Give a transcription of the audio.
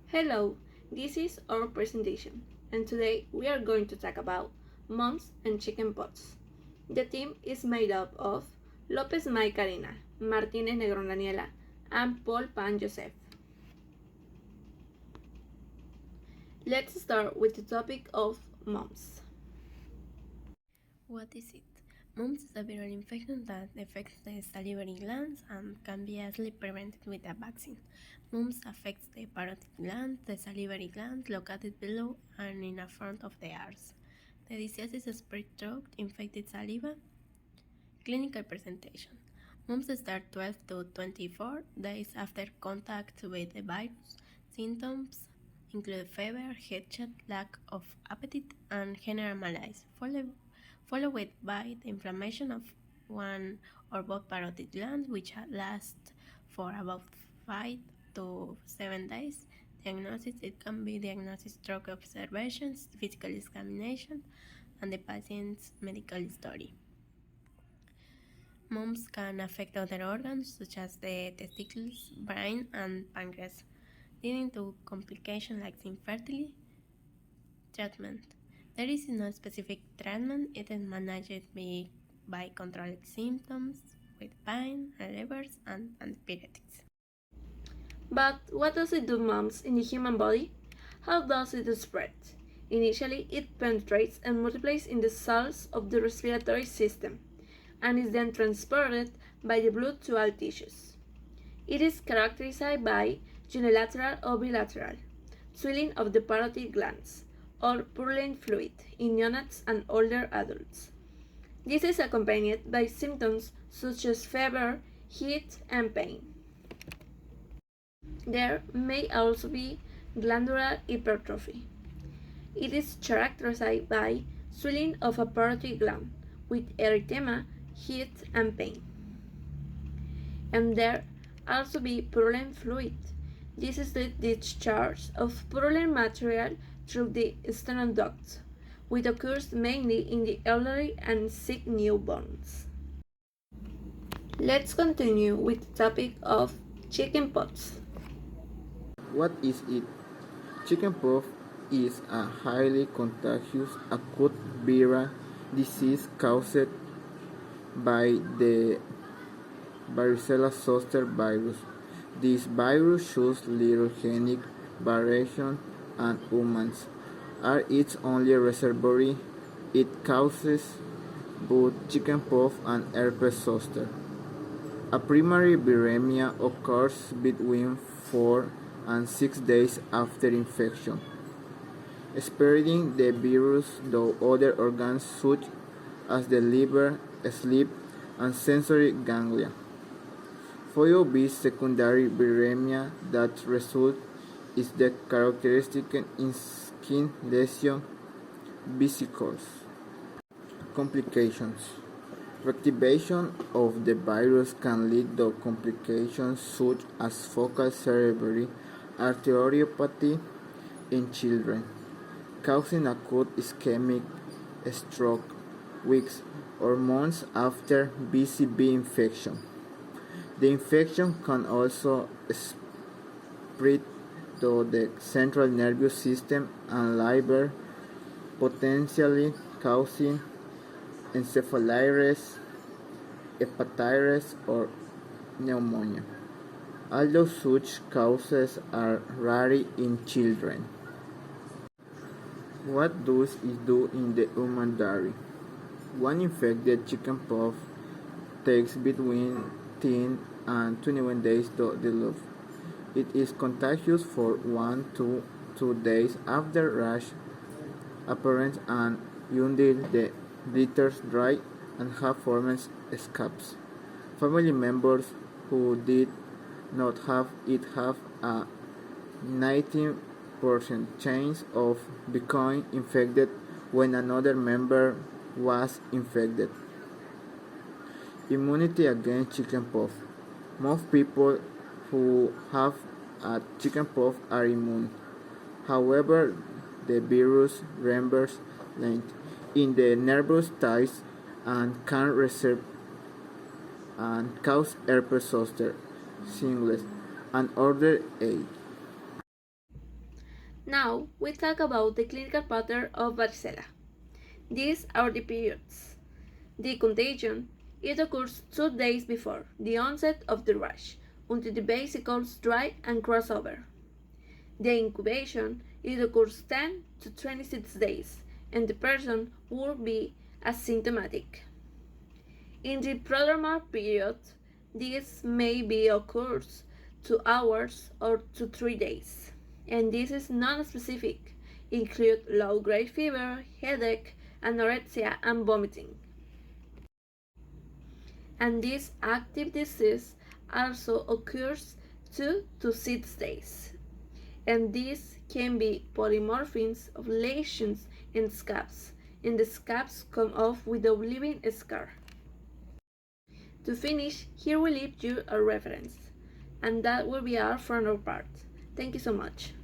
Hello, this is our presentation, and today we are going to talk about mumps and chickenpox. The team is made up of Lopez May Karina, Martinez Negron Daniela, and Paul Pan Joseph. Let's start with the topic of mumps. What is it? Mumps is a viral infection that affects the salivary glands and can be easily prevented with a vaccine. Mumps affects the parotid gland, the salivary gland located below and in the front of the ears. The disease is spread through infected saliva. Clinical presentation. Mumps start 12 to 24 days after contact with the virus. Symptoms include fever, headache, lack of appetite, and general malaise, followed by the inflammation of one or both parotid glands, which lasts for about 5 to 7 days. Diagnosis: it can be diagnosis through observations, physical examination, and the patient's medical history. Mumps can affect other organs such as the testicles, brain, and pancreas, leading to complications like infertility. Treatment: there is no specific treatment. It is managed by controlling symptoms with pain, levers, and antibiotics. But what does it do mumps in the human body? How does it spread? Initially, it penetrates and multiplies in the cells of the respiratory system and is then transported by the blood to all tissues. It is characterized by unilateral or bilateral swelling of the parotid glands or purulent fluid in neonates and older adults. This is accompanied by symptoms such as fever, heat, and pain. There may also be glandular hypertrophy. It is characterized by swelling of a parotid gland with erythema, heat, and pain. And there also be purulent fluid. This is the discharge of purulent material through the sternum duct, which occurs mainly in the elderly and sick newborns. Let's continue with the topic of chickenpox. What is it? Chickenpox is a highly contagious acute viral disease caused by the varicella zoster virus. This virus shows little genetic variation, and humans are its only reservoir. It causes both chickenpox and herpes zoster. A primary viremia occurs between 4 and 6 days after infection, spreading the virus to other organs such as the liver, sleep, and sensory ganglia. Followed by secondary viremia that results is the characteristic in skin lesion vesicles. Complications. Reactivation of the virus can lead to complications such as focal cerebral arteriopathy in children, causing acute ischemic stroke weeks or months after BCV infection. The infection can also spread to the central nervous system and liver, potentially causing encephalitis, hepatitis, or pneumonia, although such causes are rare in children. What does it do in the human diary? One infected chickenpox takes between 10 and 21 days to develop. It is contagious for 1 to 2 days after rash appearance and until the blisters dry and have formed scabs. Family members who did not have it have a 19% chance of becoming infected when another member was infected. Immunity against chickenpox. Most people who have a chickenpox are immune. However, the virus remains latent in the nervous ties and can reserve and cause herpes zoster, shingles, and other AIDS. Now we talk about the clinical pattern of varicella. These are the periods. The contagion, it occurs 2 days before the onset of the rash until the vesicles dry and cross over. The incubation, it occurs 10 to 26 days and the person will be asymptomatic. In the prodromal period, this may be occurs 2 hours or to 3 days, and this is non-specific, include low-grade fever, headache, anorexia, and vomiting. And this active disease also occurs 2 to 6 days, and this can be polymorphisms of lesions in scabs, and the scabs come off without leaving a scar. To finish, here we leave you a reference, and that will be all for our part. Thank you so much.